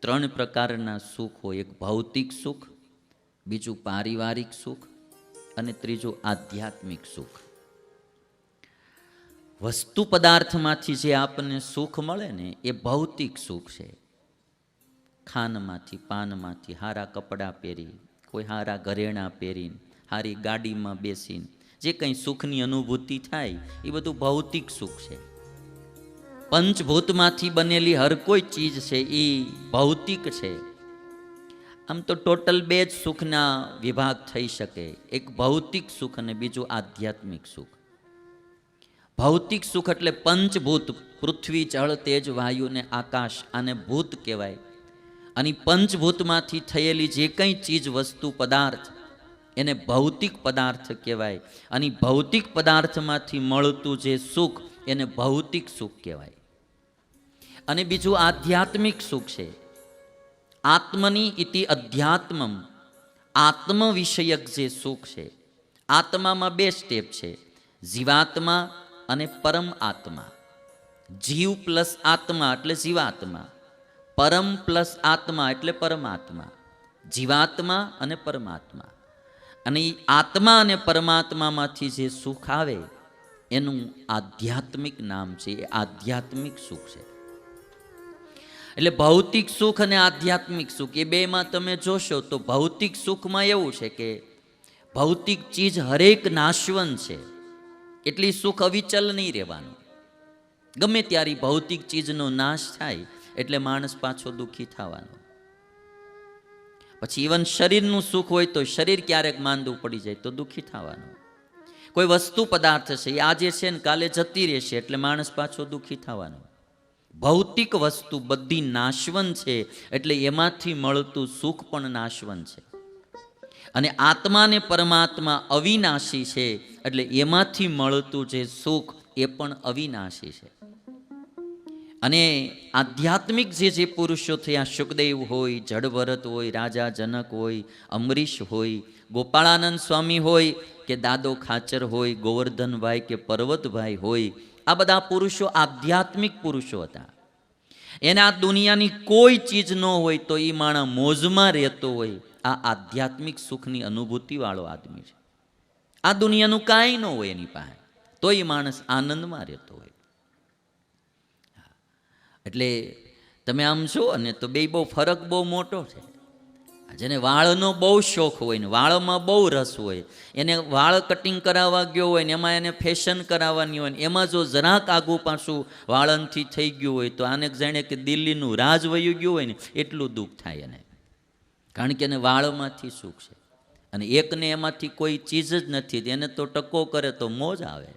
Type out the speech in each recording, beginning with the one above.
ત્રણ પ્રકારના સુખ હોય. એક ભૌતિક સુખ, બીજું પારિવારિક સુખ અને ત્રીજું આધ્યાત્મિક સુખ. વસ્તુ પદાર્થમાંથી જે આપણને સુખ મળે ને એ ભૌતિક સુખ છે. ખાનમાંથી, પાનમાંથી, હારા કપડાં પહેરી, કોઈ હારા ઘરેણાં પહેરીને, હારી ગાડીમાં બેસીને જે કંઈ સુખની અનુભૂતિ થાય એ બધું ભૌતિક સુખ છે. પંચભૂતમાંથી બનેલી હર કોઈ ચીજ છે એ ભૌતિક છે. આમ તો ટોટલ બે જ સુખના વિભાગ થઈ શકે, એક ભૌતિક સુખ અને બીજું આધ્યાત્મિક સુખ. ભૌતિક સુખ એટલે પંચભૂત, પૃથ્વી, જળ, તેજ, વાયુ ને આકાશ, આને ભૂત કહેવાય. અને પંચભૂતમાંથી થયેલી જે કંઈ ચીજ, વસ્તુ, પદાર્થ એને ભૌતિક પદાર્થ કહેવાય. અને ભૌતિક પદાર્થમાંથી મળતું જે સુખ એને ભૌતિક સુખ કહેવાય. અને બીજું આધ્યાત્મિક સુખ છે. આત્મની ઇતિ અધ્યાત્મમ, આત્મ વિષયક જે સુખ છે. આત્મામાં બે સ્ટેપ છે, જીવાત્મા અને પરમ આત્મા. જીવ પ્લસ આત્મા એટલે જીવાત્મા, પરમ પ્લસ આત્મા એટલે પરમાત્મા. જીવાત્મા અને પરમાત્મા. અને એ આત્મા અને પરમાત્મામાંથી જે સુખ આવે એનું આધ્યાત્મિક નામ છે, એ આધ્યાત્મિક સુખ છે. એટલે ભૌતિક સુખ અને આધ્યાત્મિક સુખ એ બેમાં તમે જોશો તો ભૌતિક સુખમાં એવું છે કે ભૌતિક ચીજ હરેક નાશવંત છે, એટલી સુખ અવિચલ નહીં રહેવાનું. ગમે ત્યારે ભૌતિક ચીજનો નાશ થાય એટલે માણસ પાછો દુઃખી થવાનો. પછી ઇવન શરીરનું સુખ હોય તો શરીર ક્યારેક માંદું પડી જાય તો દુઃખી થવાનું. કોઈ વસ્તુ પદાર્થ છે એ આજે છે ને કાલે જતી રહેશે એટલે માણસ પાછો દુઃખી થવાનો. ભૌતિક વસ્તુ બધી નાશવંત છે એટલે એમાંથી મળતું સુખ પણ નાશવંત છે. અને આત્મા ને પરમાત્મા અવિનાશી છે એટલે એમાંથી મળતું જે સુખ એ પણ અવિનાશી છે. અને આધ્યાત્મિક જે પુરુષો થયા, સુખદેવ હોય, જડભરત હોય, રાજા જનક હોય, અમરીશ હોય, ગોપાળાનંદ સ્વામી હોય કે દાદો ખાચર હોય, ગોવર્ધનભાઈ કે પર્વતભાઈ હોય, આ બધા પુરુષો આધ્યાત્મિક પુરુષો હતા. એને આ દુનિયાની કોઈ ચીજ ન હોય તો એ માણસ મોજમાં રહેતો હોય. આ આધ્યાત્મિક સુખની અનુભૂતિવાળો આદમી છે. આ દુનિયાનું કાંઈ ન હોય એની પાસે તો એ માણસ આનંદમાં રહેતો હોય. એટલે તમે આમ છો ને તો બે બહુ ફરક બહુ મોટો છે. જેને વાળનો બહુ શોખ હોય ને વાળમાં બહુ રસ હોય, એને વાળ કટિંગ કરાવવા ગયો હોય ને એમાં એને ફેશન કરાવવાની હોય ને એમાં જો જરાક આગું પાછું વાળનથી થઈ ગયું હોય તો આને જાણે કે દિલ્હીનું રાજ વયું ગયું હોય ને એટલું દુઃખ થાય એને. કારણ કે એને વાળમાંથી સુખ છે અને એકને એમાંથી કોઈ ચીજ જ નથી. એને તો ટકો કરે તો મોજ આવે,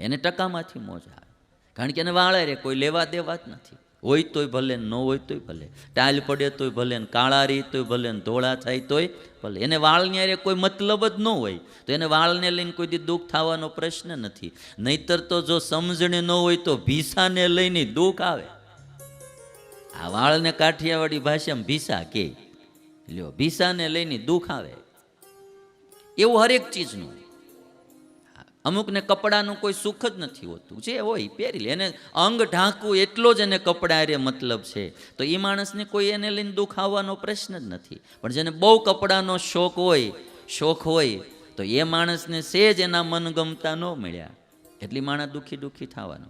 એને ટકામાંથી મોજ આવે. કારણ કે એને વાળે રે કોઈ લેવા દેવા જ નથી. હોય તોય ભલે, ન હોય તોય ભલે, ટાઈલ પડે તોય ભલે, કાળા રહી તોય ભલે, ધોળા થાય તોય ભલે. એને વાળની અરે કોઈ મતલબ જ ન હોય તો એને વાળને લઈને કોઈ દી દુઃખ થવાનો પ્રશ્ન નથી. નહીતર તો જો સમજણે ન હોય તો ભીસાને લઈને દુઃખ આવે. આ વાળને કાઠિયાવાડી ભાષામાં ભીસા કે લ્યો, ભીસાને લઈને દુઃખ આવે. એવું હરેક ચીજનું. અમુકને કપડાનું કોઈ સુખ જ નથી હોતું, જે હોય પહેરી લે. એને અંગ ઢાંકવું એટલો જ એને કપડા રે મતલબ છે તો એ માણસને કોઈ એને લઈને દુઃખ આવવાનો પ્રશ્ન જ નથી. પણ જેને બહુ કપડાનો શોખ હોય તો એ માણસને સેજ એના મનગમતા ન મળ્યા એટલે માણસ દુઃખી થવાનો.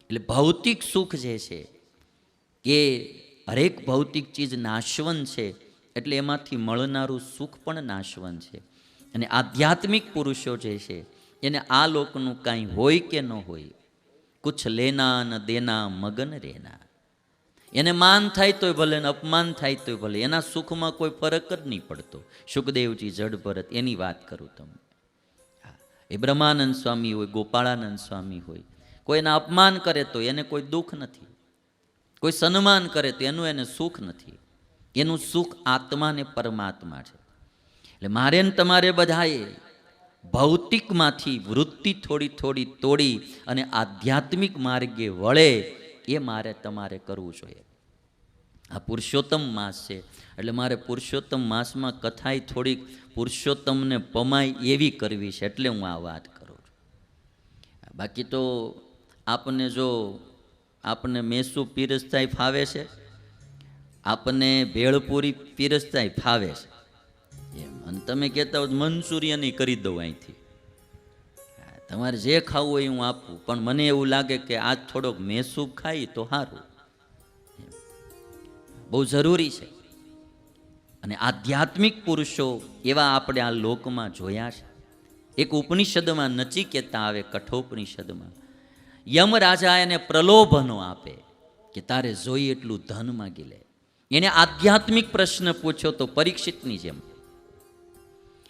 એટલે ભૌતિક સુખ જે છે એ હરેક ભૌતિક ચીજ નાશવંત છે એટલે એમાંથી મળનારું સુખ પણ નાશવંત છે. અને આધ્યાત્મિક પુરુષો જે છે એને આ લોકનું કાંઈ હોય કે ન હોય, કુછ લેના ન દેના મગન રહેના. એને માન થાય તોય ભલે ને અપમાન થાય તોય ભલે, એના સુખમાં કોઈ ફરક જ નહીં પડતો. સુખદેવજી, જડભરત એની વાત કરું તમને. એ બ્રહ્માનંદ સ્વામી હોય, ગોપાળાનંદ સ્વામી હોય, કોઈ એના અપમાન કરે તો એને કોઈ દુઃખ નથી, કોઈ સન્માન કરે તો એનું એને સુખ નથી. એનું સુખ આત્મા ને પરમાત્મા છે. એટલે મારે ને તમારે બધાએ ભૌતિકમાંથી વૃત્તિ થોડી તોડી અને આધ્યાત્મિક માર્ગે વળે એ મારે તમારે કરવું જોઈએ. આ પુરુષોત્તમ માસ છે એટલે મારે પુરુષોત્તમ માસમાં કથાય થોડીક પુરુષોત્તમને પમાય એવી કરવી છે એટલે હું આ વાત કરું છું. બાકી તો આપને જો આપને મેસું પીરસતાય ફાવે છે આપણને ભેળપૂરી પીરસતા ફાવે છે એમ, અને તમે કહેતા હો મંચુરિયન કરી દઉં અહીંથી, તમારે જે ખાવું હોય હું આપું, પણ મને એવું લાગે કે આજ થોડોક મેસૂબ ખાઈ તો સારું, બહુ જરૂરી છે. અને આધ્યાત્મિક પુરુષો એવા આપણે આ લોકમાં જોયા છે. એક ઉપનિષદમાં નચિકેતા આવે, કઠોપનિષદમાં યમરાજા એને પ્રલોભનો આપે કે તારે જોઈએ એટલું ધન માગી લે. એને આધ્યાત્મિક પ્રશ્ન પૂછ્યો તો પરીક્ષિતની જેમ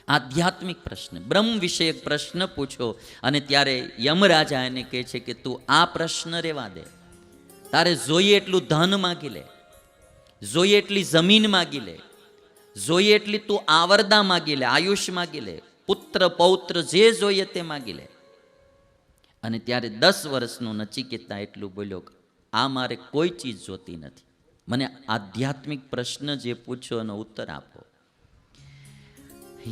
આધ્યાત્મિક પ્રશ્ન, બ્રહ્મ વિષયક પ્રશ્ન પૂછો, અને ત્યારે યમરાજા એને કહે છે કે તું આ પ્રશ્ન રેવા દે, તારે જોઈએ એટલું ધન માગી લે, જોઈએ એટલી જમીન માગી લે, જોઈએ એટલી તું આવરદા માગી લે, આયુષ માગી લે, પુત્ર પૌત્ર જે જોઈએ તે માગી લે. અને ત્યારે 10 વર્ષનો નચિકેતા એટલું બોલ્યો, આ મારે કોઈ ચીજ જોતી નથી, મને આધ્યાત્મિક પ્રશ્ન જે પૂછ્યો એનો ઉત્તર આપો.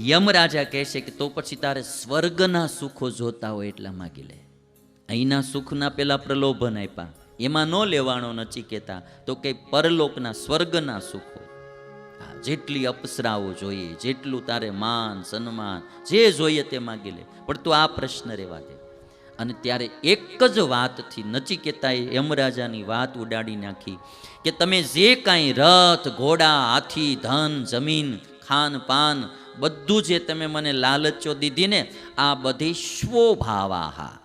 યમરાજા કહે છે કે તો પછી તારે સ્વર્ગના સુખો જોતા હોય એટલા માગી લે. અહીંના સુખના પેલા પ્રલોભન આપ્યા, એમાં ન લેવાનો નચિકેતા, તો કે પરલોકના સ્વર્ગના સુખો, જેટલી અપ્સરાઓ જોઈએ, જેટલું તારે માન સન્માન જે જોઈએ તે માગી લે, પણ તું આ પ્રશ્ન રહેવા દે. અને ત્યારે એક જ વાતથી નચિકેતાએ યમરાજાની વાત ઉડાડી નાખી કે તમે જે કાંઈ રથ ઘોડા હાથી ધન જમીન ખાન પાન બધું જે તમે મને લાલચો દીધી ને, આ બધી શ્વોભાવાહા,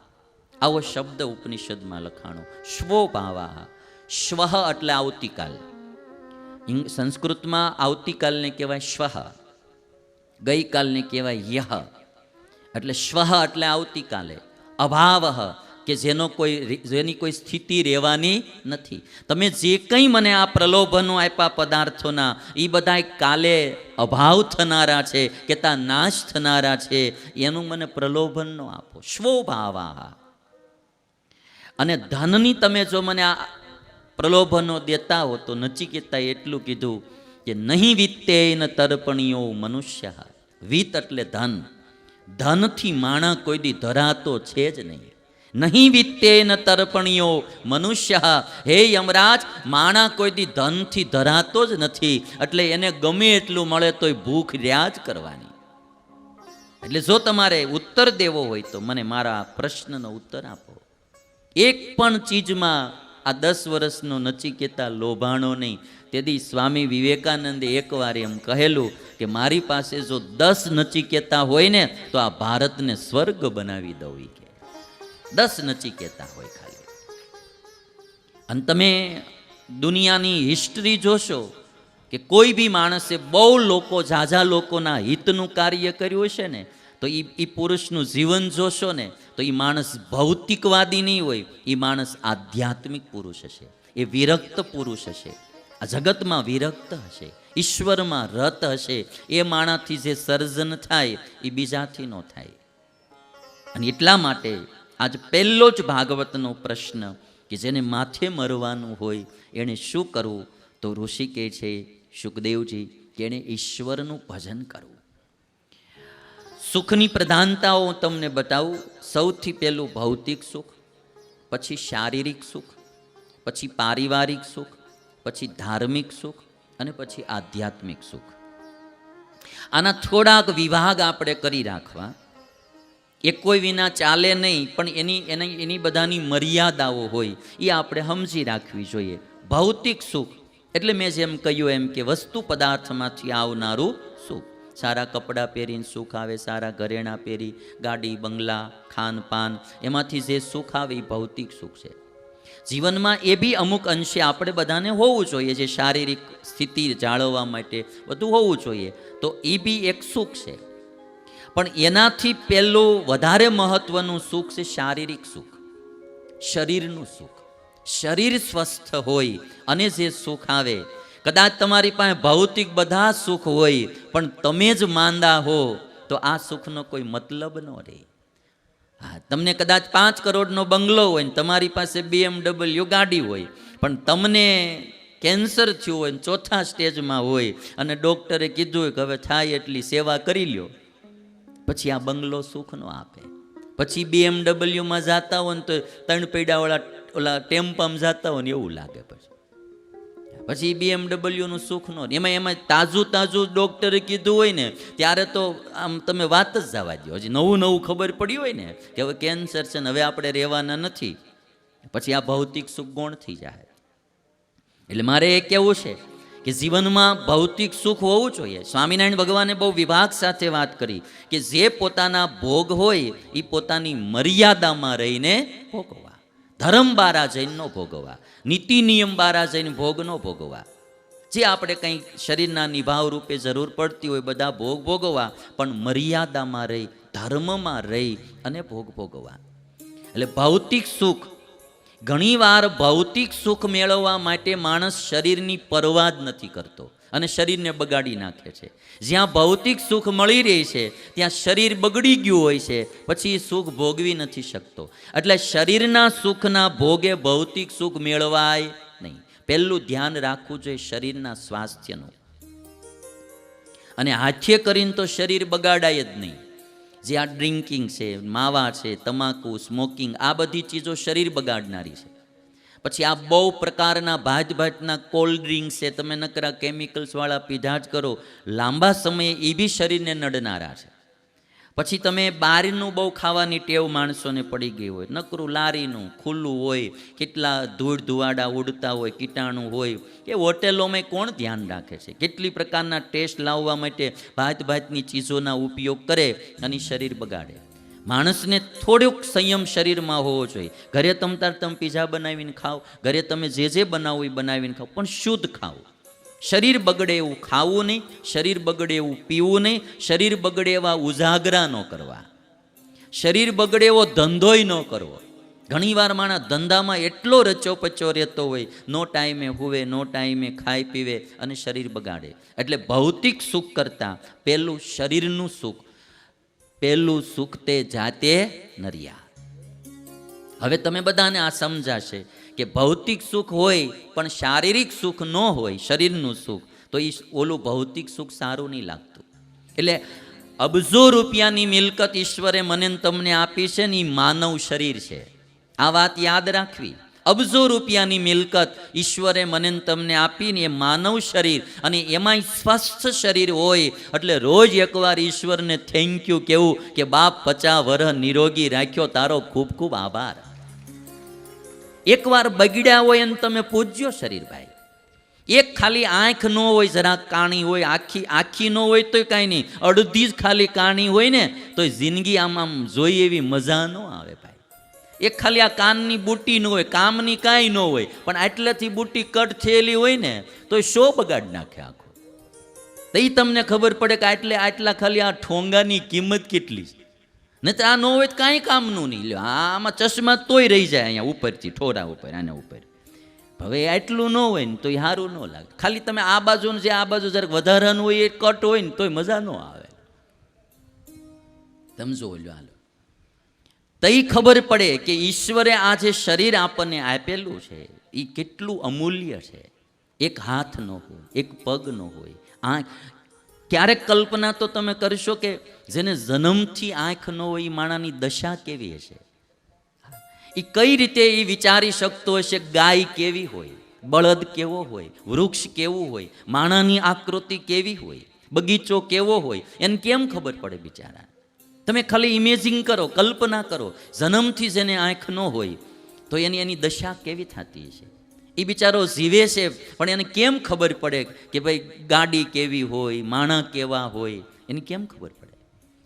આવો શબ્દ ઉપનિષદમાં લખાણો, શ્વોભાવાહા. શ્વહ એટલે આવતીકાલ, સંસ્કૃતમાં આવતીકાલને કહેવાય શ્વહ, ગઈકાલને કહેવાય યહ. એટલે શ્વહ એટલે આવતીકાલે, અભાવ કે જેની કોઈ સ્થિતિ રહેવાની નથી. તમે જે કંઈ મને આ પ્રલોભનો આપ્યા પદાર્થોના, એ બધા કાલે અભાવ થનારા છે કે તા નાશ થનારા છે, એનું મને પ્રલોભન ન આપો, શ્વોભાવા. અને ધનની તમે જો મને આ પ્રલોભનો દેતા હો તો નચિકેતાએ એટલું કીધું કે નહીં વિત્તેન તર્પણીઓ મનુષ્ય. વિત્ત એટલે ધન, ધનથી માણા કોઈ દી ધરાતો છે જ નહીં. નહીં વિત્તેન તર્પણીઓ મનુષ્ય. હે યમરાજ, માણા કોઈ દી ધનથી ધરાતો જ નથી, એટલે એને ગમે એટલું મળે તોય ભૂખ રહ્યા જ કરવાની. એટલે જો તમારે ઉત્તર દેવો હોય તો મને મારા પ્રશ્નનો ઉત્તર આપો. એક પણ ચીજમાં આ 10 વર્ષનો નચિકેતા લોભાણો નહીં. તેથી સ્વામી વિવેકાનંદે એકવાર એમ કહેલું કે મારી પાસે જો 10 નચિકેતા હોય ને તો આ ભારતને સ્વર્ગ બનાવી દઉં. કે 10 નચિકેતા હોય ખાલી. અને તમે દુનિયાની હિસ્ટ્રી જોશો કે કોઈ બી માણસે બહુ લોકો ઝાઝા લોકોના હિતનું કાર્ય કર્યું હશે ને, તો એ પુરુષનું જીવન જોશો ને તો એ માણસ ભૌતિકવાદી નહીં હોય, એ માણસ આધ્યાત્મિક પુરુષ હશે, એ વિરક્ત પુરુષ હશે, આ જગતમાં વિરક્ત હશે, ઈશ્વરમાં રત હશે. એ માણસથી જે સર્જન થાય એ બીજાથી ન થાય. અને એટલા માટે આજ પહેલો જ ભાગવતનો પ્રશ્ન કે જેને માથે મરવાનું હોય એણે શું કરવું, તો ઋષિ કહે છે શુકદેવજી કે એણે ઈશ્વરનું ભજન કરવું. સુખની પ્રધાનતાઓ હું તમને બતાવું. સૌથી પહેલું ભૌતિક સુખ, પછી શારીરિક સુખ, પછી પારિવારિક સુખ, પછી ધાર્મિક સુખ, અને પછી આધ્યાત્મિક સુખ. આના થોડાક વિભાગ આપણે કરી રાખવા. એ કોઈ વિના ચાલે નહીં, પણ એની બધાની મર્યાદાઓ હોય એ આપણે સમજી રાખવી જોઈએ. ભૌતિક સુખ એટલે મેં જેમ કહ્યું એમ કે વસ્તુ પદાર્થમાંથી આવનારું સુખ. સારા કપડાં પહેરીને સુખ આવે, સારા ઘરેણાં પહેરી, ગાડી બંગલા ખાનપાન, એમાંથી જે સુખ આવે એ ભૌતિક સુખ છે. જીવનમાં એ બી અમુક અંશે આપણે બધાને હોવું જોઈએ, જે શારીરિક સ્થિતિ જાળવવા માટે બધું હોવું જોઈએ, તો એ બી એક સુખ છે. પણ એનાથી પહેલું વધારે મહત્વનું સુખ છે શારીરિક સુખ, શરીરનું સુખ. શરીર સ્વસ્થ હોય અને જે સુખ આવે. કદાચ તમારી પાસે ભૌતિક બધા સુખ હોય પણ તમે જ માંદા હો તો આ સુખનો કોઈ મતલબ ન રહે. હા, તમને કદાચ 5 કરોડનો બંગલો હોય ને તમારી પાસે BMW ગાડી હોય, પણ તમને કેન્સર થયું હોય ને 4થા સ્ટેજમાં હોય અને ડૉક્ટરે કીધું હોય કે હવે થાય એટલી સેવા કરી લ્યો, પછી આ બંગલો સુખ ન આપે. પછી BMWમાં જતા હોય ને તો 3 પૈડાવાળા ઓલા ટેમ્પામાં જતા હોય ને એવું લાગે. પછી પછી BMW નું સુખ નો, એમાં તાજું તાજું ડૉક્ટરે કીધું હોય ને ત્યારે તો આમ તમે વાત જ જવા દો. હજી નવું નવું ખબર પડી હોય ને કે હવે કેન્સર છે ને હવે આપણે રહેવાના નથી, પછી આ ભૌતિક સુખ ગૌણ થઈ જાય. એટલે મારે એ કહેવું છે કે જીવનમાં ભૌતિક સુખ હોવું જોઈએ. સ્વામિનારાયણ ભગવાને બહુ વિભાગ સાથે વાત કરી કે જે પોતાના ભોગ હોય એ પોતાની મર્યાદામાં રહીને ભોગવવા. ધર્મ બારા જઈને ન ભોગવવા, નીતિ નિયમ બારા જઈને ભોગ ન ભોગવવા. જે આપણે કંઈ શરીરના નિભાવ રૂપે જરૂર પડતી હોય બધા ભોગ ભોગવવા, પણ મર્યાદામાં રહી ધર્મમાં રહી અને ભોગ ભોગવવા. એટલે ભૌતિક સુખ, ઘણીવાર ભૌતિક સુખ મેળવવા માટે માણસ શરીરની પરવા જ નથી કરતો અને શરીરને બગાડી નાખે છે. જ્યાં ભૌતિક સુખ મળી રહે છે ત્યાં શરીર બગડી ગયું હોય છે, પછી સુખ ભોગવી નથી શકતો. એટલે શરીરના સુખના ભોગે ભૌતિક સુખ મેળવાય નહીં. પહેલું ધ્યાન રાખવું જોઈએ શરીરના સ્વાસ્થ્યનું. અને હાથે કરીને તો શરીર બગાડાય જ નહીં. જે આ ડ્રિંકિંગ છે, માવા છે, તમાકુ, સ્મોકિંગ, આ બધી ચીજો શરીર બગાડનારી છે. પછી આ બહુ પ્રકારના ભાતના કોલ્ડ ડ્રિંક્સ છે, તમે નકરા કેમિકલ્સવાળા પીધા જ કરો, લાંબા સમયે એ બી શરીરને નડનારા છે. પછી તમે બહારનું બહુ ખાવાની ટેવ માણસોને પડી ગઈ હોય, નકરું લારીનું ખુલ્લું હોય, કેટલા ધૂળ ધુવાડા ઉડતા હોય, કીટાણું હોય, એ હોટેલોમાં કોણ ધ્યાન રાખે છે? કેટલી પ્રકારના ટેસ્ટ લાવવા માટે ભાતની ચીજોના ઉપયોગ કરે અને શરીર બગાડે. માણસને થોડોક સંયમ શરીરમાં હોવો જોઈએ. ઘરે તમે પીઝા બનાવીને ખાઓ, ઘરે તમે જે બનાવો એ બનાવીને ખાઓ, પણ શુદ્ધ ખાઓ. શરીર બગડે એવું ખાવું નહીં, શરીર બગડે એવું પીવું નહીં, શરીર બગડે એવા ઉજાગરા ન કરવા, શરીર બગડે એવો ધંધોય ન કરવો. ઘણીવાર માણસ ધંધામાં એટલો રચોપચો રહેતો હોય, નો ટાઈમે હુવે, નો ટાઈમે ખાઈ પીવે અને શરીર બગાડે. એટલે ભૌતિક સુખ કરતાં પહેલું શરીરનું સુખ, પહેલું સુખ તે જાતે નર્યા. હવે તમે બધાને આ સમજાશે કે ભૌતિક સુખ હોય પણ શારીરિક સુખ ન હોય, શરીરનું સુખ, તો એ ઓલું ભૌતિક સુખ સારું નહીં લાગતું. એટલે અબજો રૂપિયાની મિલકત ઈશ્વરે મને તમને આપી છે ને એ માનવ શરીર છે. આ વાત યાદ રાખવી. અબજો રૂપિયાની મિલકત ઈશ્વરે મને તમને આપીને એ માનવ શરીર, અને એમાંય સ્વસ્થ શરીર હોય એટલે રોજ એકવાર ઈશ્વરને થેન્ક યુ કહેવું કે બાપ 50 વર્ષ નિરોગી રાખ્યો, તારો ખૂબ ખૂબ આભાર. એકવાર બગડ્યા હોય અને તમે પૂજ્યો શરીરભાઈ. એક ખાલી આંખ ન હોય, જરા કાણી હોય, આખી ન હોય તોય કાંઈ નહીં, અડધી જ ખાલી કાણી હોય ને તો જિંદગી આમ જોઈ એવી મજા ન આવે ભાઈ. એક ખાલી આ કાનની બુટ્ટી ન હોય, કામની કાંઈ ન હોય, પણ આટલેથી બુટ્ટી કટ થયેલી હોય ને તો શો બગાડ નાખે આખો. તો એ તમને ખબર પડે કે આટલા ખાલી આ ઠોંગાની કિંમત કેટલી છે. નહીં તો આ ન હોય તો કાંઈ કામનું નહીં. લ્યો આમાં ચશ્મા તોય રહી જાય અહીંયા ઉપરથી, ઠોરા ઉપર, આના ઉપર. હવે આટલું ન હોય ને તો એ સારું ન લાગે. ખાલી તમે આ બાજુ જે આ બાજુ જરાક વધારાનું હોય એ કટ હોય ને તોય મજા ન આવે. સમજો લ્યો હાલો. તો એ ખબર પડે કે ઈશ્વરે આ જે શરીર આપણને આપેલું છે એ કેટલું અમૂલ્ય છે. એક હાથ ન હોય, એક પગ ન હોય, આંખ. ક્યારેક કલ્પના તો તમે કરશો કે જેને જન્મથી આંખ ન હોય એ માણાની દશા કેવી હશે? એ કઈ રીતે એ વિચારી શકતો હશે ગાય કેવી હોય, બળદ કેવો હોય, વૃક્ષ કેવું હોય, માણાની આકૃતિ કેવી હોય, બગીચો કેવો હોય, એને કેમ ખબર પડે બિચારા? તમે ખાલી ઇમેજિંગ કરો, કલ્પના કરો. જન્મથી જેને આંખ ન હોય તો એની દશા કેવી થતી હશે? એ બિચારો જીવે છે પણ એને કેમ ખબર પડે કે ભાઈ ગાડી કેવી હોય, માણા કેવા હોય, એને કેમ ખબર પડે?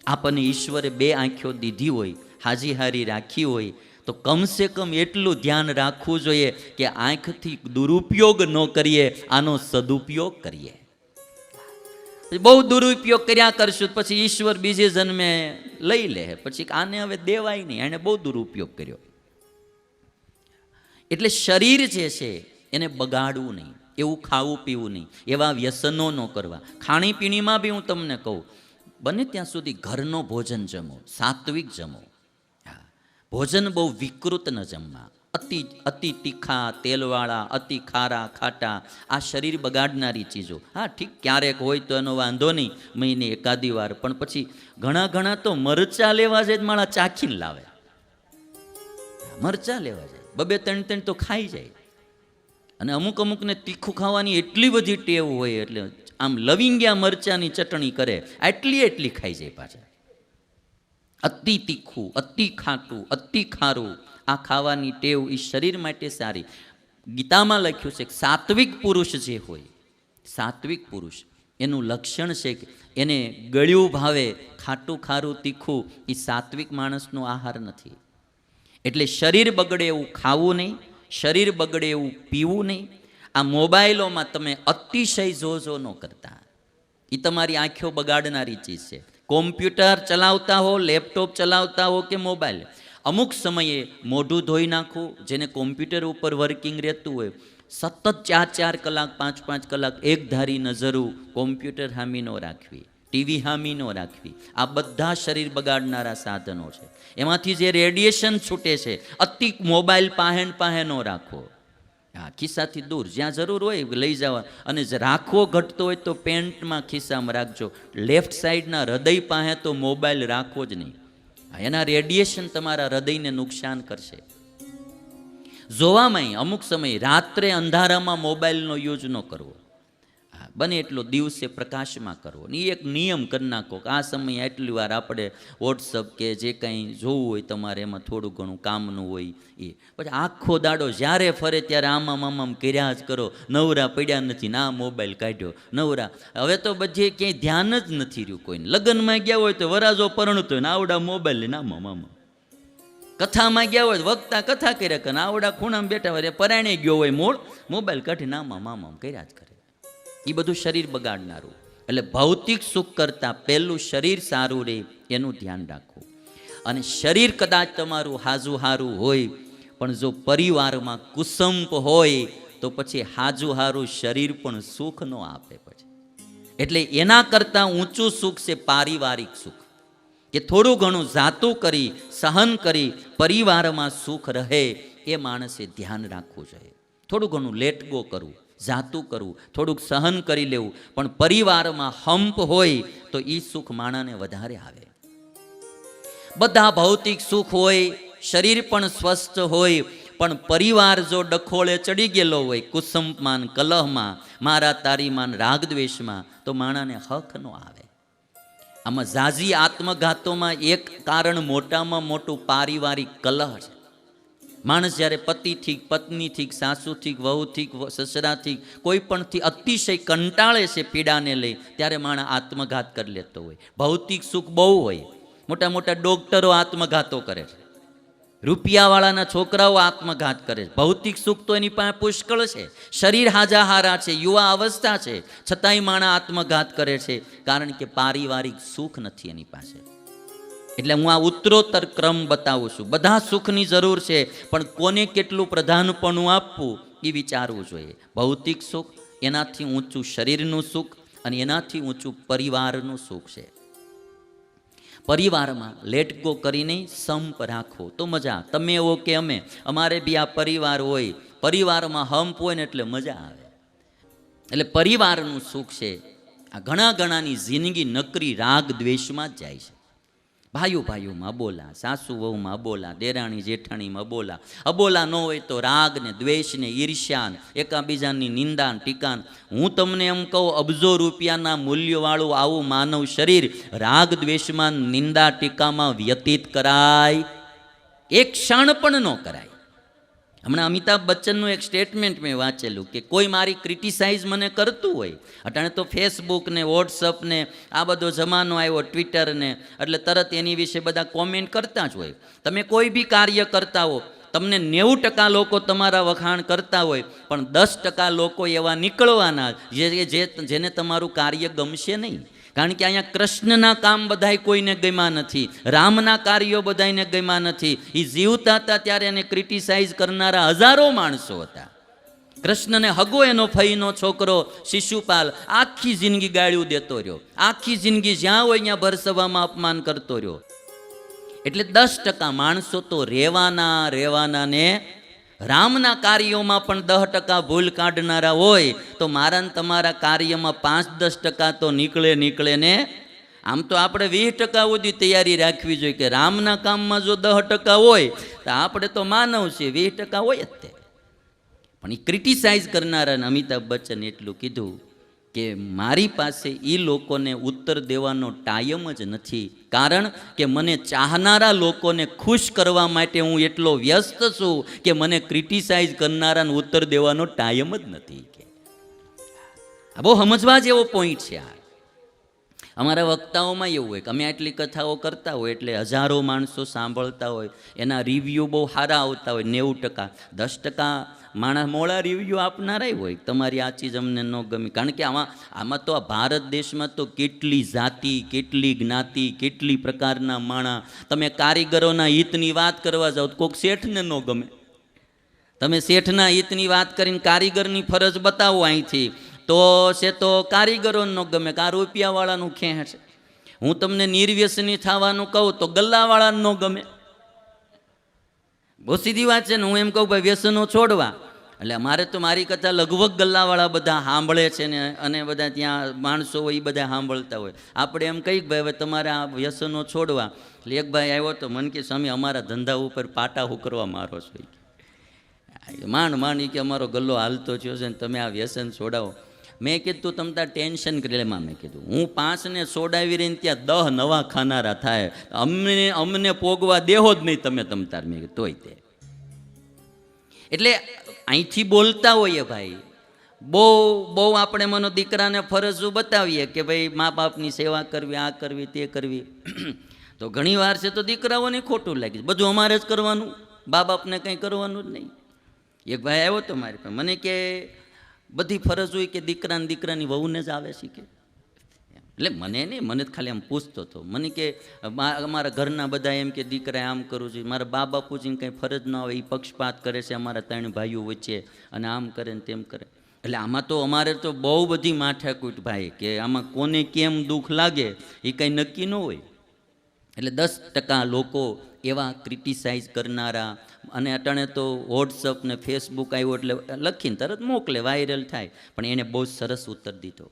આપણને ઈશ્વરે 2 આંખો દીધી હોય, હાજી હારી રાખી હોય, તો કમસે કમ એટલું ધ્યાન રાખવું જોઈએ કે આંખથી દુરુપયોગ ન કરીએ, આનો સદુપયોગ કરીએ. બહુ દુરુપયોગ કર્યા કરશું પછી ઈશ્વર બીજે જન્મે લઈ લે, પછી આને હવે દેવાય નહીં, એને બહુ દુરુપયોગ કર્યો. એટલે શરીર જે છે એને બગાડવું નહીં, એવું ખાવું પીવું નહીં, એવા વ્યસનો ન કરવા. ખાણીપીણીમાં બી હું તમને કહું, બને ત્યાં સુધી ઘરનો ભોજન જમો, સાત્વિક જમો. ભોજન બહુ વિકૃત ન જમવા. અતિ તીખા, તેલવાળા, અતિ ખારા, ખાટા, આ શરીર બગાડનારી ચીજો. હા ઠીક, ક્યારેક હોય તો એનો વાંધો નહીં, મહિને એકાદી વાર, પણ પછી ઘણા તો મરચાં લેવા જાય માણા ચાખીને લાવે. મરચાં લેવા જાય, 2-3 તો ખાઈ જાય. અને અમુકને તીખું ખાવાની એટલી બધી ટેવ હોય, એટલે આમ લવિંગિયા મરચાની ચટણી કરે એટલી ખાઈ જાય પાછા. અતિ તીખું, અતિ ખાટું, અતિ ખારું, આ ખાવાની ટેવ એ શરીર માટે સારી. ગીતામાં લખ્યું છે કે સાત્વિક પુરુષ જે હોય, સાત્વિક પુરુષ એનું લક્ષણ છે કે એને ગળ્યું ભાવે, ખાટું ખારું તીખું એ સાત્વિક માણસનો આહાર નથી. એટલે શરીર બગડે એવું ખાવું નહીં, શરીર બગડે એવું પીવું નહીં. આ મોબાઈલોમાં તમે અતિશય જોજો ન કરતા, એ તમારી આંખો બગાડનારી ચીજ છે. કોમ્પ્યુટર ચલાવતા હો, લેપટોપ ચલાવતા હો કે મોબાઈલ, અમુક સમયે મોઢું ધોઈ નાખવું. જેને કોમ્પ્યુટર ઉપર વર્કિંગ રહેતું હોય, સતત 4 કલાક 5 કલાક એક ધારી નજરું કોમ્પ્યુટર હામી ન રાખવી, ટીવી હામી ન રાખવી. આ બધા શરીર બગાડનારા સાધનો છે. એમાંથી જે રેડિયેશન છૂટે છે, અતિ મોબાઈલ પાહે ન રાખવો. હા, ખિસ્સાથી દૂર, જ્યાં જરૂર હોય લઈ જવા. અને રાખવો ઘટતો હોય તો પેન્ટમાં ખિસ્સામાં રાખજો. લેફ્ટ સાઈડના હૃદય પાસે તો મોબાઈલ રાખવો જ નહીં. એના રેડિયેશન તમારા હૃદયને નુકસાન કરશે. જોવામાં અમુક સમય રાત્રે અંધારામાં મોબાઈલનો યુઝ ન કરવો. બને એટલો દિવસે પ્રકાશમાં કરવો. ને એક નિયમ કરી નાખો કે આ સમયે એટલી વાર આપણે વોટ્સઅપ કે જે કંઈ જોવું હોય તમારે એમાં થોડું ઘણું કામનું હોય એ. પછી આખો દાડો જ્યારે ફરે ત્યારે આમામ કર્યા જ કરો. નવરા પડ્યા નથી, ના મોબાઈલ કાઢ્યો, નવરા. હવે તો બધી ક્યાંય ધ્યાન જ નથી રહ્યું કોઈને. લગ્નમાં ગયા હોય તો વરાજો પરણતો હોય ને આવડા મોબાઈલ લઈને આમાં. કથામાં ગયા હોય વક્તા કથા કર્યા કરે, આવડા ખૂણામાં બેઠા હોય, પરાણે ગયો હોય મૂળ, મોબાઈલ કાઢીને આમામ કર્યા જ કરે. એ બધું શરીર બગાડનારું. એટલે ભૌતિક સુખ કરતાં પહેલું શરીર સારું રહે એનું ધ્યાન રાખવું. અને શરીર કદાચ તમારું હાજુહારું હોય, પણ જો પરિવારમાં કુસંપ હોય તો પછી હાજુહારું શરીર પણ સુખ ન આપે પછી. એટલે એના કરતાં ઊંચું સુખ છે પારિવારિક સુખ, કે થોડું ઘણું જાતું કરી, સહન કરી પરિવારમાં સુખ રહે એ માણસે ધ્યાન રાખવું જોઈએ. થોડું ઘણું લેટ ગો કરવું, જાતું કરવું, થોડુંક સહન કરી લેવું. પણ પરિવારમાં હંપ હોય તો એ સુખ માણાને વધારે આવે. બધા ભૌતિક સુખ હોય, શરીર પણ સ્વસ્થ હોય, પણ પરિવાર જો ડખોળે ચડી ગયેલો હોય, કુસંપમાન, કલહમાં, મારા તારીમાન, રાગદ્વેષમાં, તો માણાને હક ન આવે. આમાં ઝાઝી આત્મઘાતોમાં એક કારણ મોટામાં મોટું પારિવારિક કલહ છે. માણસ જ્યારે પતિથી, પત્નીથી, સાસુથી, વહુથી, સસરાથી, કોઈ પણથી અતિશય કંટાળે છે પીડાને લઈ, ત્યારે માણસ આત્મઘાત કરી લેતો હોય. ભૌતિક સુખ બહુ હોય, મોટા મોટા ડોક્ટરો આત્મઘાતો કરે છે, રૂપિયાવાળાના છોકરાઓ આત્મઘાત કરે છે. ભૌતિક સુખ તો એની પાસે પુષ્કળ છે, શરીર હાજાહારા છે, યુવા અવસ્થા છે, છતાંય માણસ આત્મઘાત કરે છે, કારણ કે પારિવારિક સુખ નથી એની પાસે. એટલે હું આ ઉત્તરોત્તર ક્રમ બતાવું છું. બધા સુખની જરૂર છે, પણ કોને કેટલું પ્રધાનપણું આપવું એ વિચારવું જોઈએ. ભૌતિક સુખ, એનાથી ઊંચું શરીરનું સુખ, અને એનાથી ઊંચું પરિવારનું સુખ છે. પરિવારમાં લેટ ગો કરીને સંપ રાખવો તો મજા. તમે એવો કે અમે, અમારે બી આ પરિવાર હોય, પરિવારમાં હંપ હોય ને એટલે મજા આવે. એટલે પરિવારનું સુખ છે. આ ઘણાની જિંદગી નકરી રાગ દ્વેષમાં જ જાય છે. ભાઈઓમાં અબોલા, સાસુ વહુમાં અબોલા, દેરાણી જેઠાણીમાં અબોલા. અબોલા ન હોય તો રાગ ને દ્વેષ ને ઈર્ષ્યા, એકાબીજાની નિંદા ટીકાન. હું તમને એમ કહું, અબજો રૂપિયાના મૂલ્યવાળું આવું માનવ શરીર રાગ દ્વેષમાં, નિંદા ટીકામાં વ્યતીત કરાય? એક ક્ષણ પણ ન કરાય. હમણાં અમિતાભ બચ્ચનનું એક સ્ટેટમેન્ટ મેં વાંચેલું કે કોઈ મારી ક્રિટિસાઇઝ મને કરતું હોય, અટાણે તો ફેસબુક ને વોટ્સઅપ ને આ બધો જમાનો આવ્યો, ટ્વિટર ને, એટલે તરત એની વિશે બધા કોમેન્ટ કરતા જ હોય. તમે કોઈ બી કાર્ય કરતા હો, તમને 90% લોકો તમારા વખાણ કરતા હોય, પણ 10% લોકો એવા નીકળવાના જેને તમારું કાર્ય ગમશે નહીં. કારણ કે અહીંયા કૃષ્ણના કામ બધાય કોઈને ગમ્યા નથી, રામના કાર્યો બધાને ગમ્યા નથી. એ જીવતા હતા ત્યારે એને ક્રિટિસાઇઝ કરનારા હજારો માણસો હતા. કૃષ્ણને હગો એનો ફઈનો છોકરો શિશુપાલ આખી જિંદગી ગાળ્યું દેતો રહ્યો, આખી જિંદગી જ્યાં હોય ત્યાં ભરસભામાં અપમાન કરતો રહ્યો. એટલે 10% માણસો તો રહેવાના ને રામના કાર્યોમાં પણ 10% ભૂલ કાઢનારા હોય, તો મારા ને તમારા કાર્યમાં 5-10% તો નીકળે ને. આમ તો આપણે 20% સુધી તૈયારી રાખવી જોઈએ કે રામના કામમાં જો 10% હોય તો આપણે તો માનવ છીએ, 20% હોય જ તે. પણ એ ક્રિટિસાઇઝ કરનારાને અમિતાભ બચ્ચન એટલું કીધું કે મારી પાસે એ લોકોને ઉત્તર દેવાનો ટાઈમ જ નથી, કારણ કે મને ચાહનારા લોકોને ખુશ કરવા માટે હું એટલો વ્યસ્ત છું કે મને ક્રિટિસાઇઝ કરનારાને ઉત્તર દેવાનો ટાઈમ જ નથી. કે આ બહુ સમજવા જેવો પોઈન્ટ છે. આ અમારા વક્તાઓમાં એવું હોય કે અમે આટલી કથાઓ કરતા હોય એટલે હજારો માણસો સાંભળતા હોય, એના રિવ્યૂ બહુ સારા આવતા હોય, 90%. 10% માણસ મોડા રિવ્યૂ આપનારાય હોય, તમારી આ ચીજ અમને ન ગમી. કારણ કે આમાં તો આ ભારત દેશમાં તો કેટલી જાતિ, કેટલી જ્ઞાતિ, કેટલી પ્રકારના માણસ. તમે કારીગરોના હિતની વાત કરવા જાઓ તો કોઈક શેઠને ન ગમે. તમે શેઠના હિતની વાત કરીને કારીગરની ફરજ બતાવો અહીંથી તો છે તો કારીગરો ન ગમે, કે આ રૂપિયાવાળાનું ખેંચ છે. હું તમને નિર્વ્યસની થવાનું કહું તો ગલ્લાવાળાને ન ગમે. બહુ સીધી વાત છે ને. હું એમ કહું ભાઈ વ્યસનો છોડવા, એટલે મારે તો મારી કથા લગભગ ગલ્લાવાળા બધા સાંભળે છે ને, અને બધા ત્યાં માણસો હોય એ બધા સાંભળતા હોય. આપણે એમ કહીએ ભાઈ હવે તમારે આ વ્યસનો છોડવા. એટલે એક ભાઈ આવ્યો તો મને કે સ્વામી અમારા ધંધા ઉપર પાટા હુકરવા મારો છો. માંડ કે અમારો ગલ્લો હાલતો થયો છે ને તમે આ વ્યસન છોડાવો. મેં કીધું તમે તાર ટેન્શન કરી લેમાં. મેં કીધું હું 5ને છોડાવી રહીને ત્યાં 10 નવા ખાનારા થાય, અમને પોગવા દેહો જ નહીં તમે તાર. મેં કીધું તોય તે એટલે અહીંથી બોલતા હોઈએ ભાઈ, બહુ આપણે મનો દીકરાને ફરજો બતાવીએ કે ભાઈ મા બાપની સેવા કરવી, આ કરવી, તે કરવી. તો ઘણી વાર છે તો દીકરાઓને ખોટું લાગે, બધું અમારે જ કરવાનું, બા બાપને કંઈ કરવાનું જ નહીં. એક ભાઈ આવ્યો તો મારી પાસે, મને કે બધી ફરજ હોય કે દીકરાની વહુને જ આવે છે કે. એટલે મને નહીં, મને જ ખાલી આમ પૂછતો હતો. મને કે અમારા ઘરના બધા એમ કે દીકરાએ આમ કરવું જોઈએ, મારા બા બાપુજીને કંઈ ફરજ ના હોય, એ પક્ષપાત કરે છે અમારા 3 ભાઈઓ વચ્ચે, અને આમ કરે ને તેમ કરે. એટલે આમાં તો અમારે તો બહુ બધી માથાકૂટ ભાઈ, કે આમાં કોને કેમ દુઃખ લાગે એ કંઈ નક્કી ન હોય. એટલે 10% લોકો એવા ક્રિટિસાઇઝ કરનારા, અને અટાણે તો વોટ્સઅપ ને ફેસબુક આવ્યો એટલે લખીને તરત મોકલે, વાયરલ થાય. પણ એને બહુ સરસ ઉત્તર દીધો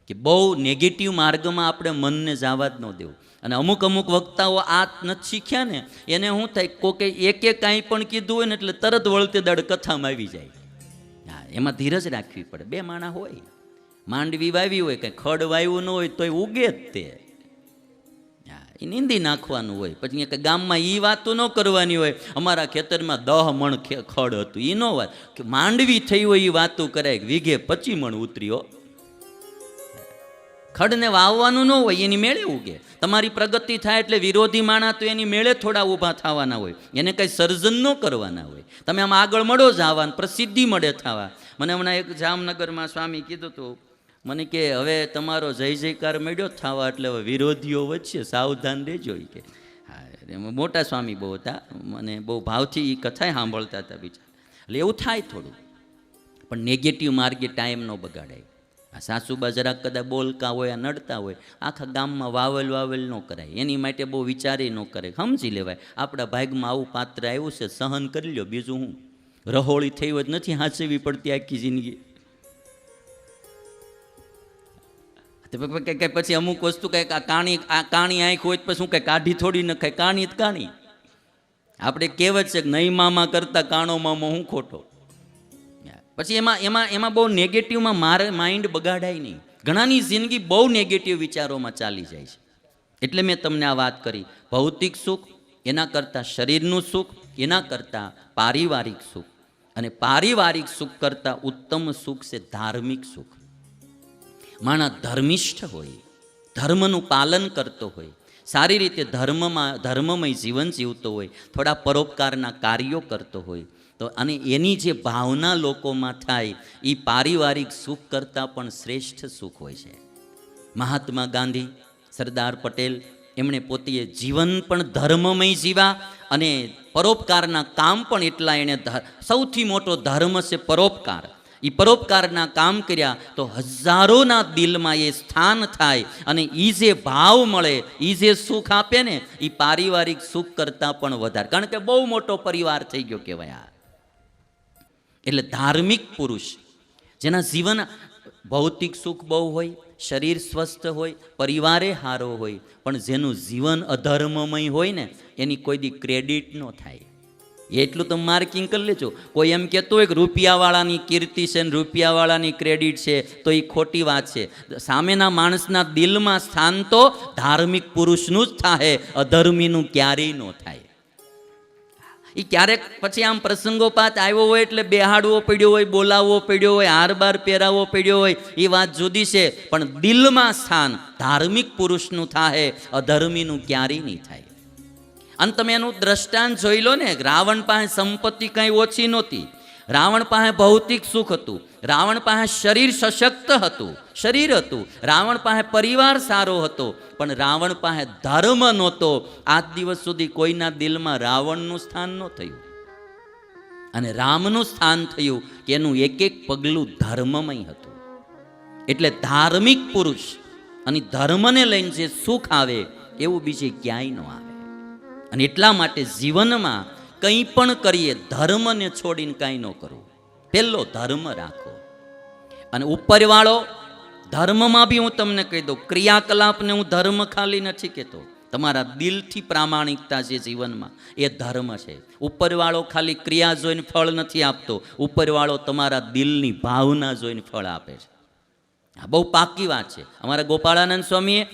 કે બહુ નેગેટિવ માર્ગમાં આપણે મનને જવા જ ન દેવું. અને અમુક વક્તાઓ આ નથી શીખ્યા ને, એને શું થાય, કોકે એકે કાંઈ પણ કીધું હોય ને એટલે તરત વળતે દાડ કથામાં આવી જાય. હા, એમાં ધીરજ રાખવી પડે. 2 માણા હોય, માંડવી વાવી હોય, કંઈ ખડ વાવ્યું ન હોય તોય ઉગે જ તે. એ નીંદી નાખવાનું હોય. પછી કે ગામમાં એ વાતો ન કરવાની હોય, અમારા ખેતરમાં 10 મણ ખડ હતું, એ ન વાત. કે માંડવી થઈ હોય એ વાતો કરાય, વીઘે 25 મણ ઉતર્યો. ખડને વાવવાનું ન હોય, એની મેળે ઉગે. તમારી પ્રગતિ થાય એટલે વિરોધી માણા તો એની મેળે થોડા ઊભા થવાના હોય, એને કંઈ સર્જન ન કરવાના હોય. તમે આમ આગળ મળો જવા, પ્રસિદ્ધિ મળે થવા. મને હમણાં એક જામનગરમાં સ્વામી કીધું હતું, મને કે હવે તમારો જય જયકાર મળ્યો થવા, એટલે હવે વિરોધીઓ વચ્ચે સાવધાન રહેજો. કે હા, મોટા સ્વામી બહુ હતા, મને બહુ ભાવથી એ કથાએ સાંભળતા હતા બિચારા. એટલે એવું થાય થોડું, પણ નેગેટિવ માર્ગે ટાઈમ ન બગાડાય. આ સાસુબા જરાક કદાચ બોલકા હોય, નડતા હોય, આખા ગામમાં વાવેલ ન કરાય. એની માટે બહુ વિચારી ન કરે, સમજી લેવાય આપણા ભાગમાં આવું પાત્ર આવ્યું છે, સહન કરી લ્યો. બીજું હું, રહોળી થઈ હોય નથી હાંચવી પડતી આખી જિંદગી. પછી અમુક વસ્તુ કંઈક આ કાણી આંખ હોય પછી શું કંઈ કાઢી થોડી નખાય, કાણી જ કાણી. આપણે કહેવત છે કે નહીં મામા કરતા કાણો મામો હું ખોટો. પછી એમાં બહુ નેગેટિવમાં માઇન્ડ બગાડાય નહીં. ઘણાની જિંદગી બહુ નેગેટિવ વિચારોમાં ચાલી જાય છે. એટલે મેં તમને આ વાત કરી, ભૌતિક સુખ એના કરતાં શરીરનું સુખ, એના કરતાં પારિવારિક સુખ, અને પારિવારિક સુખ કરતાં ઉત્તમ સુખ છે ધાર્મિક સુખ. માણસ ધર્મિષ્ઠ હોય, ધર્મનું પાલન કરતો હોય, સારી રીતે ધર્મમય જીવન જીવતો હોય, થોડા પરોપકારના કાર્યો કરતો હોય, તો અને એની જે ભાવના લોકોમાં થાય એ પારિવારિક સુખ કરતાં પણ શ્રેષ્ઠ સુખ હોય છે. મહાત્મા ગાંધી, સરદાર પટેલ, એમણે પોતે જીવન પણ ધર્મમય જીવા, અને પરોપકારના કામ પણ એટલા. એણે સૌથી મોટો ધર્મ છે પરોપકાર. એ પરોપકારના કામ કર્યા તો હજારોના દિલમાં એ સ્થાન થાય, અને એ જે ભાવ મળે, એ જે સુખ આપે ને, એ પારિવારિક સુખ કરતાં પણ વધારે. કારણ કે બહુ મોટો પરિવાર થઈ ગયો કહેવાય. એટલે ધાર્મિક પુરુષ જેના જીવન ભૌતિક સુખ બહુ હોય, શરીર સ્વસ્થ હોય, પરિવારે સારો હોય, પણ જેનું જીવન અધર્મમય હોય ને, એની કોઈ દી ક્રેડિટ ન થાય. એટલું તમે માર્કિંગ કરી લેજો. કોઈ એમ કહેતું હોય કે રૂપિયાવાળાની કીર્તિ છે ને રૂપિયાવાળાની ક્રેડિટ છે, તો એ ખોટી વાત છે. સામેના માણસના દિલમાં સ્થાન તો ધાર્મિક પુરુષનું જ થાય, અધર્મીનું ક્યારેય ન થાય. એ ક્યારેક પછી આમ પ્રસંગોપાત આવ્યો હોય એટલે બેહાડવો પડ્યો હોય, બોલાવવો પડ્યો હોય, હાર બાર પહેરાવવો પડ્યો હોય, એ વાત જુદી છે. પણ દિલમાં સ્થાન ધાર્મિક પુરુષનું થાય, અધર્મીનું ક્યારેય નહીં થાય. અને તમે એનું દ્રષ્ટાંત જોઈ લો ને. રાવણ પાસે સંપત્તિ કંઈ ઓછી નહોતી, રાવણ પાસે ભૌતિક સુખ હતું, રાવણ પાસે શરીર સશક્ત હતું, શરીર હતું, રાવણ પાસે પરિવાર સારો હતો, પણ રાવણ પાસે ધર્મ નહોતો. આજ દિવસ સુધી કોઈના દિલમાં રાવણનું સ્થાન ન થયું અને રામનું સ્થાન થયું કે એનું એક એક પગલું ધર્મમય હતું. એટલે ધાર્મિક પુરુષ અને ધર્મને લઈને જે સુખ આવે એવું બીજે ક્યાંય ન આવે. અને એટલા માટે જીવનમાં કંઈ પણ કરીએ ધર્મને છોડીને કાંઈ ન કરવું. પહેલો ધર્મ રાખો. અને ઉપરવાળો ધર્મમાં બી હું તમને કહી દઉં, ક્રિયાકલાપને હું ધર્મ ખાલી નથી કહેતો, તમારા દિલથી પ્રામાણિકતા છે જીવનમાં, એ ધર્મ છે. ઉપરવાળો ખાલી ક્રિયા જોઈને ફળ નથી આપતો, ઉપરવાળો તમારા દિલની ભાવના જોઈને ફળ આપે છે. આ બહુ પાકી વાત છે. અમારા ગોપાળાનંદ સ્વામીએ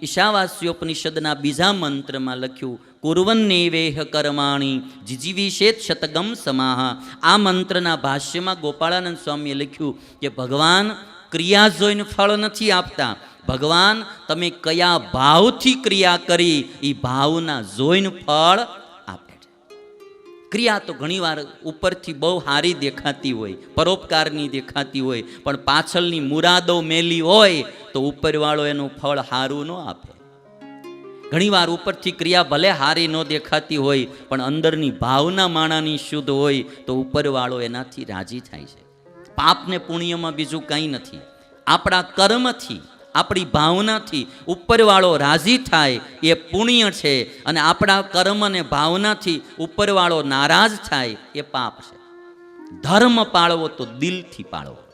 ઈશાવાસ્યોપનિષદના બીજા મંત્રમાં લખ્યું, કુર્વન્નેવેહ કર્માણી જીજીવિષેત શતગમ સમાહ. આ મંત્રના ભાષ્યમાં ગોપાળાનંદ સ્વામીએ લખ્યું કે ભગવાન ક્રિયા જોઈને ફળ નથી આપતા, ભગવાન તમે કયા ભાવથી ક્રિયા કરી એ ભાવના જોઈને ફળ આપે છે. ક્રિયા તો ઘણીવાર ઉપરથી બહુ સારી દેખાતી હોય, પરોપકારની દેખાતી હોય, પણ પાછળની મુરાદો મેલી હોય તો ઉપરવાળો એનું ફળ સારું ન આપે. ઘણીવાર ઉપરથી ક્રિયા ભલે સારી ન દેખાતી હોય, પણ અંદરની ભાવના માણાની શુદ્ધ હોય તો ઉપરવાળો એનાથી રાજી થાય છે. પાપ ને પુણ્યમાં બીજું કંઈ નથી. આપણા કર્મથી, આપણી ભાવનાથી ઉપરવાળો રાજી થાય એ પુણ્ય છે, અને આપણા કર્મ અને ભાવનાથી ઉપરવાળો નારાજ થાય એ પાપ છે. ધર્મ પાળવો તો દિલથી પાળવો.